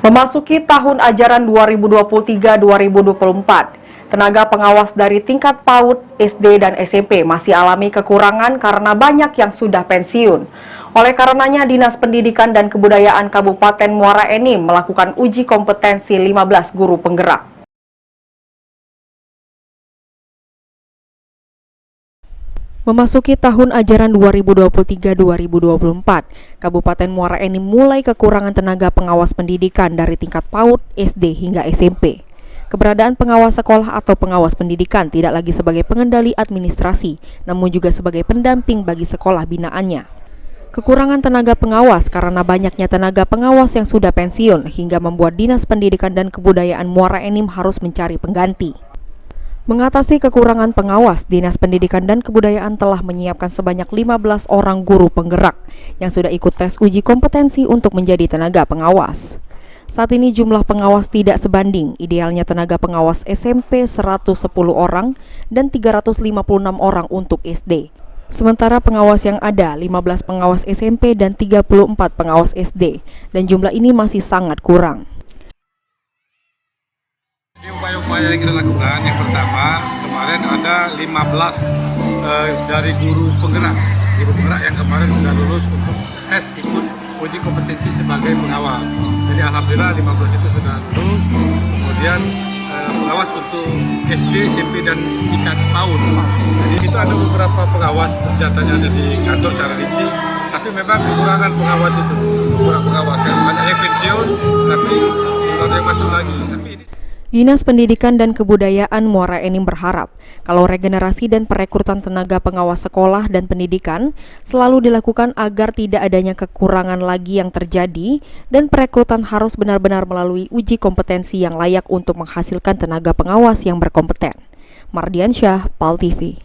Memasuki tahun ajaran 2023-2024, tenaga pengawas dari tingkat PAUD, SD, dan SMP masih alami kekurangan karena banyak yang sudah pensiun. Oleh karenanya, Dinas Pendidikan dan Kebudayaan Kabupaten Muara Enim melakukan uji kompetensi 15 guru penggerak. Memasuki tahun ajaran 2023-2024, Kabupaten Muara Enim mulai kekurangan tenaga pengawas pendidikan dari tingkat PAUD, SD, hingga SMP. Keberadaan pengawas sekolah atau pengawas pendidikan tidak lagi sebagai pengendali administrasi, namun juga sebagai pendamping bagi sekolah binaannya. Kekurangan tenaga pengawas karena banyaknya tenaga pengawas yang sudah pensiun hingga membuat Dinas Pendidikan dan Kebudayaan Muara Enim harus mencari pengganti. Mengatasi kekurangan pengawas, Dinas Pendidikan dan Kebudayaan telah menyiapkan sebanyak 15 orang guru penggerak yang sudah ikut tes uji kompetensi untuk menjadi tenaga pengawas. Saat ini jumlah pengawas tidak sebanding, idealnya tenaga pengawas SMP 110 orang dan 356 orang untuk SD. Sementara pengawas yang ada 15 pengawas SMP dan 34 pengawas SD, dan jumlah ini masih sangat kurang. Upaya-upaya yang kita lakukan, yang pertama kemarin ada 15 dari guru penggerak yang kemarin sudah lulus untuk tes ikut uji kompetensi sebagai pengawas. Jadi alhamdulillah 15 itu sudah lulus. Kemudian pengawas untuk SD, SMP dan tingkat PAUD. Jadi itu ada beberapa pengawas datanya ada di kantor secara rinci, tapi memang kekurangan pengawas itu, kurang pengawas yang banyak yang pensiun, tapi belum ada yang masuk lagi. Dinas Pendidikan dan Kebudayaan Muara Enim berharap kalau regenerasi dan perekrutan tenaga pengawas sekolah dan pendidikan selalu dilakukan agar tidak adanya kekurangan lagi yang terjadi dan perekrutan harus benar-benar melalui uji kompetensi yang layak untuk menghasilkan tenaga pengawas yang berkompeten. Mardiansyah, PAL TV.